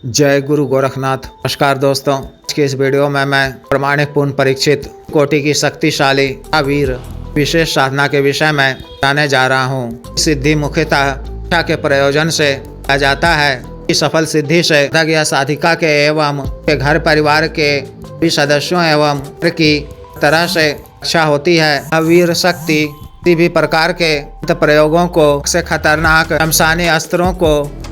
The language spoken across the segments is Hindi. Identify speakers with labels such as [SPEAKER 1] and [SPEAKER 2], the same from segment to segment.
[SPEAKER 1] जय गुरु गोरखनाथ। नमस्कार दोस्तों, आज के इस वीडियो में मैं प्रमाणिक पूर्ण परीक्षित कोटि की शक्तिशाली अवीर विशेष साधना के विषय में बताने जा रहा हूँ। सिद्धि मुख्यतः इच्छा के प्रयोजन से आ जाता है। इस सफल सिद्धि से यह साधिका के एवं के घर परिवार के भी सदस्यों एवं की तरह से रक्षा होती है। अवीर शक्ति किसी भी प्रकार के प्रयोगों को से खतरनाक शमशानी अस्त्रों को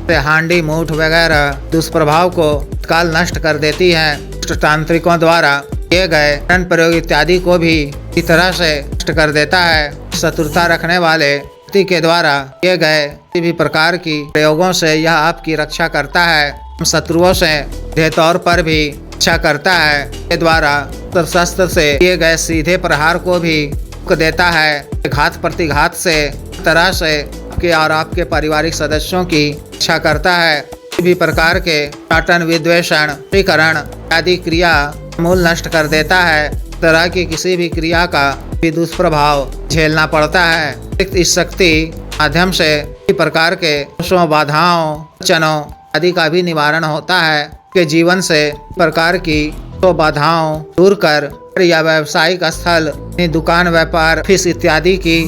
[SPEAKER 1] हांडी मूठ वगैरह दुष्प्रभाव को तत्काल नष्ट कर देती है। तांत्रिकों द्वारा किए गए प्रयोग इत्यादि को भी इस तरह से नष्ट कर देता है। शत्रुता रखने वाले व्यक्ति के द्वारा किए गए किसी भी प्रकार की प्रयोगों से यह आपकी रक्षा करता है। शत्रुओं से सीधे तौर पर भी रक्षा करता है। के द्वारा शस्त्र से किए गए सीधे प्रहार को भी रोक देता है। घात प्रतिघात से तरह से आपके और आपके पारिवारिक सदस्यों की रक्षा करता है। किसी भी प्रकार के पाटन विद्वेषण त्रिकरण आदि क्रिया मूल नष्ट कर देता है। तरह की किसी भी क्रिया का भी दुष्प्रभाव झेलना पड़ता है। इस शक्ति माध्यम से किसी प्रकार के बाधाओं वचनों आदि का भी निवारण होता है। के जीवन से प्रकार की बाधाओं दूर कर या व्यावसायिक स्थल दुकान व्यापार ऑफिस इत्यादि की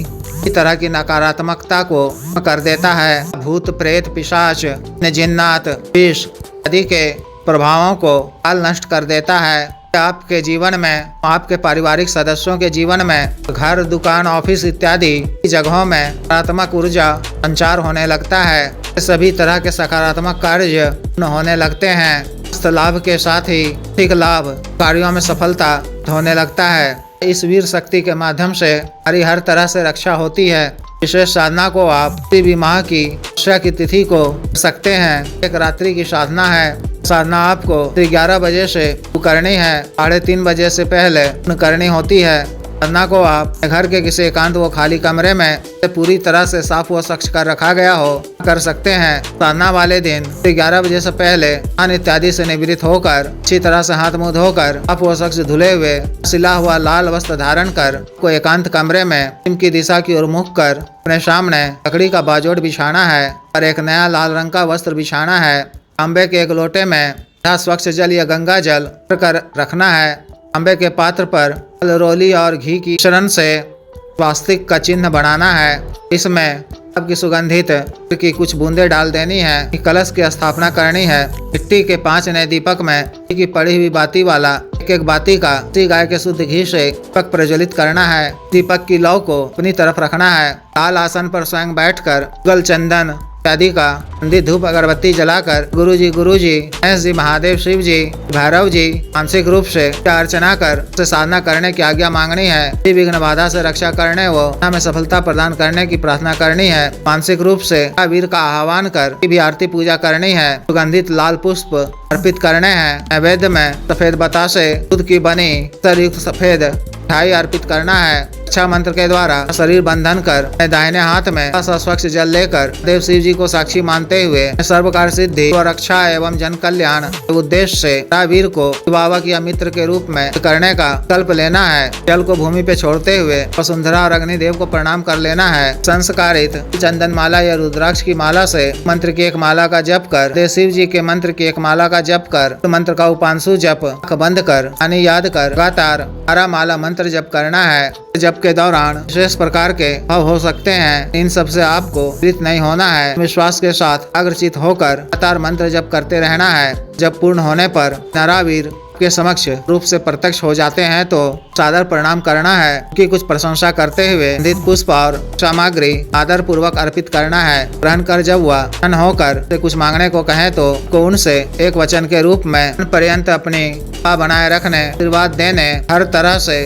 [SPEAKER 1] इस तरह की नकारात्मकता को कर देता है। भूत प्रेत पिशाच जिन्नात विष आदि के प्रभावों को काल नष्ट कर देता है। आपके जीवन में आपके पारिवारिक सदस्यों के जीवन में घर दुकान ऑफिस इत्यादि जगहों में सकारात्मक ऊर्जा संचार होने लगता है। सभी तरह के सकारात्मक कार्य होने लगते हैं। लाभ के साथ ही आर्थिक लाभ कार्यों में सफलता होने लगता है। इस वीर शक्ति के माध्यम से हमारी हर तरह से रक्षा होती है। विशेष साधना को आप किसी भी माह की की तिथि को सकते हैं। एक रात्रि की साधना है। साधना आपको 11 बजे से करनी है। 3:30 बजे से पहले करनी होती है। साधना को आप घर के किसी एकांत व खाली कमरे में पूरी तरह से साफ व स्वच्छ कर रखा गया हो कर सकते हैं। साधना वाले दिन 11 बजे से पहले अन्न इत्यादि से निवृत्त होकर अच्छी तरह से हाथ मुंह धोकर साफ व स्वच्छ धुले हुए सिला हुआ लाल वस्त्र धारण कर को एकांत कमरे में पश्चिम की दिशा की ओर मुख कर अपने सामने लकड़ी का बाजोड़ बिछाना है और एक नया लाल रंग का वस्त्र बिछाना है। तांबे के एक लोटे में स्वच्छ जल या गंगा जल कर रखना है। तांबे के पात्र पर रोली और घी की मिश्रण से स्वास्तिक का चिन्ह बनाना है। इसमें आपकी सुगंधित की कुछ बूंदे डाल देनी है। कलश की स्थापना करनी है। मिट्टी के 5 नए दीपक में की पड़ी हुई बाती वाला एक बाती का गाय के शुद्ध घी से दीपक प्रज्वलित करना है। दीपक की लौ को अपनी तरफ रखना है। लाल आसन पर स्वयं बैठकर गल चंदन इत्यादि का धूप अगरबत्ती जलाकर गुरुजी गणेश जी महादेव शिव जी भैरव जी मानसिक रूप से अर्चना कर उसे साधना करने की आज्ञा मांगनी है। विघ्न बाधा से रक्षा करने व में सफलता प्रदान करने की प्रार्थना करनी है। मानसिक रूप से वीर का आह्वान कर भी आरती पूजा करनी है। सुगंधित लाल पुष्प अर्पित करने हैं। नैवेद्य में सफेद बतासे दूध की बनी युक्त सफेद मिठाई अर्पित करना है। इच्छा मंत्र के द्वारा शरीर बंधन कर दाहिने हाथ में स्वच्छ जल लेकर देव शिव जी को साक्षी मानते हुए सर्व कार्य सिद्धि और रक्षा एवं जन कल्याण के उद्देश्य से वीर को अभिभावक या मित्र के रूप में करने का संकल्प लेना है। जल को भूमि पे छोड़ते हुए वसुंधरा और अग्निदेव को प्रणाम कर लेना है। संस्कारित चंदन माला या रुद्राक्ष की माला से मंत्र की एक माला का जप कर देव शिव जी के मंत्र की एक माला का जप कर मंत्र का उपांशु जप बंद कर याद कर लगातार 12 माला मंत्र जप करना है। जप के दौरान विशेष प्रकार के भाव हो सकते हैं। इन सब से आपको प्रेरित नहीं होना है। विश्वास के साथ अग्रचित होकर लगातार मंत्र जप करते रहना है। जब पूर्ण होने पर नारावीर के समक्ष रूप से प्रत्यक्ष हो जाते हैं तो सादर प्रणाम करना है। उनकी कुछ प्रशंसा करते हुए नित पुष्प और सामग्री आदर पूर्वक अर्पित करना है। ग्रहण कर जब वह प्रसन्न होकर से कुछ मांगने को कहे तो उनसे एक वचन के रूप में पर्यंत अपनी बनाए रखने आशीर्वाद देने हर तरह से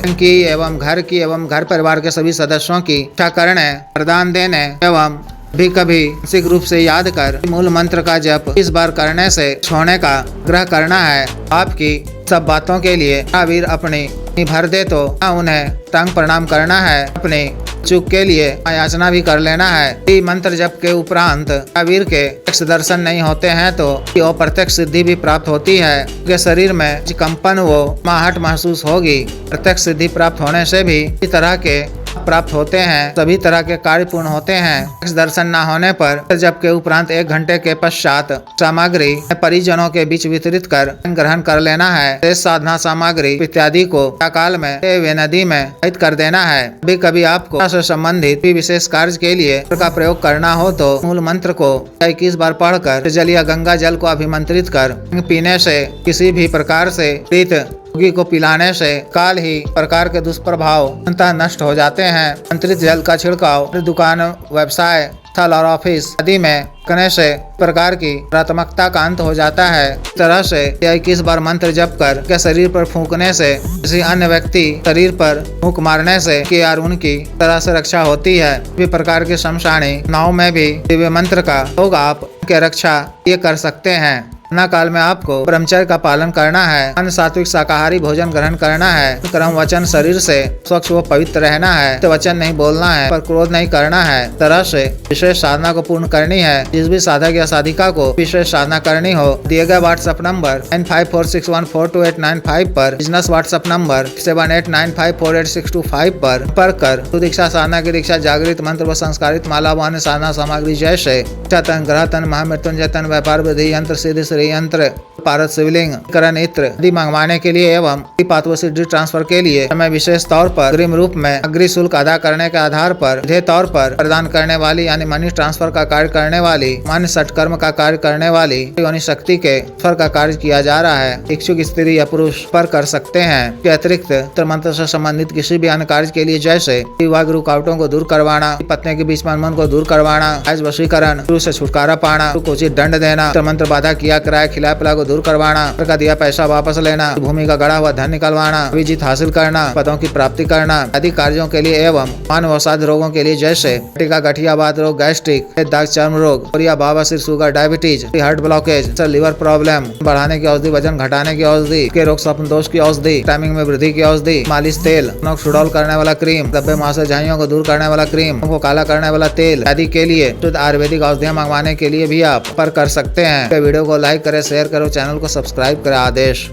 [SPEAKER 1] एवं घर परिवार के सभी सदस्यों की इच्छा करने प्रदान देने एवं भी कभी मानसिक रूप से याद कर मूल मंत्र का जप इस बार करने से छोड़ने का ग्रह करना है। आपकी सब बातों के लिए वीर अपनी भर दे तो उन्हें टांग प्रणाम करना है। अपनी चूक के लिए याचना भी कर लेना है। मंत्र जप के उपरांत वीर के प्रत्यक्ष दर्शन नहीं होते हैं तो अप्रत्यक्ष सिद्धि भी प्राप्त होती है। उनके शरीर में कंपन वो माहट महसूस होगी। प्रत्यक्ष सिद्धि प्राप्त होने से भी इस तरह के प्राप्त होते हैं, सभी तरह के कार्य पूर्ण होते हैं। दर्शन न होने पर जब के उपरांत 1 घंटे के पश्चात सामग्री परिजनों के बीच वितरित कर ग्रहण कर लेना है। शेष साधना सामग्री इत्यादि को काल में वे नदी में हित कर देना है। कभी कभी आपको से संबंधित विशेष कार्य के लिए का प्रयोग करना हो तो मूल मंत्र को 21 बार पढ़कर जल या गंगा जल को अभिमंत्रित कर पीने से किसी भी प्रकार से प्रीत रोगी को पिलाने से काल ही प्रकार के दुष्प्रभाव अंततः नष्ट हो जाते हैं। मंत्रित जल का छिड़काव दुकान, व्यवसाय स्थल और ऑफिस आदि में करने से प्रकार की नकारात्मकता का अंत हो जाता है। इस तरह से 21 बार मंत्र जप कर के शरीर पर फूंकने से किसी अन्य व्यक्ति शरीर पर फूंक मारने से कि यार उनकी तरह से रक्षा होती है। भी प्रकार की शमशानी नाव में भी दिव्य मंत्र का लोग आप के रक्षा ये कर सकते हैं। साधना काल में आपको ब्रह्मचर्य का पालन करना है, अन्न सात्विक शाकाहारी भोजन ग्रहण करना है, कर्म वचन शरीर से स्वच्छ व पवित्र रहना है, तो वचन नहीं बोलना है, पर क्रोध नहीं करना है। तरह से विशेष साधना को पूर्ण करनी है। जिस भी साधक या साधिका को विशेष साधना करनी हो दिए गए व्हाट्सएप नंबर 9546142895 पर, बिजनेस व्हाट्सएप नंबर 7895486225 पर संपर्क कर दीक्षा साधना की दीक्षा, जागृत मंत्र व संस्कारित माला व अन्य साधना सामग्री जैसे तन, ग्रह तन, महामृत्युंजय तन, व्यापार विधि, यंत्र सिद्धि, श्री यंत्र, पारद शिवलिंग, करण इत्र आदि मंगवाने के लिए एवं पात्व सिद्धि ट्रांसफर के लिए हमें विशेष तौर पर अग्रिम रूप में अग्रिम शुल्क अदा करने के आधार पर सीधे तौर पर प्रदान करने वाली यानी मनी ट्रांसफर का कार्य करने वाली, मान्य सटकर्म का कार्य करने वाली योनि शक्ति के स्वर का कार्य किया जा रहा है। इच्छुक स्त्री या पुरुष पर कर सकते हैं। के अतिरिक्त मंत्र से संबंधित किसी भी अन्य कार्य के लिए जैसे विवाह रुकावटों को दूर करवाना, पत्नी के बीच मन को दूर करवाना, वशीकरण, से छुटकारा पाना, उचित दंड देना, मंत्र बाधा किया कराया खिला पिला को दूर करवाना, का दिया पैसा वापस लेना, भूमि का गड़ा हुआ धन निकलवाना, विजित हासिल करना, पदों की प्राप्ति करना आदि कार्यों के लिए एवं मानव अवसाद रोगों के लिए जैसे टीका, गठिया वात रोग, गैस्ट्रिक, दाग, चर्म रोग, बाबा, sugar, diabetes, heart blockage, liver problem बढ़ाने की औषधि, वजन घटाने की औषधि, के रोग स्वप्न दोष की औषधि, टाइमिंग में वृद्धि की औषधि, मालिश तेल, नोक सुडौल करने वाला क्रीम, धब्बे मुहासे झाइयों को दूर करने वाला क्रीम, को काला करने वाला तेल आदि के लिए शुद्ध आयुर्वेदिक औषधियाँ मंगवाने के लिए भी आप पर कर सकते हैं। वीडियो को लाइक करें, शेयर करो, चैनल को सब्सक्राइब करें। आदेश।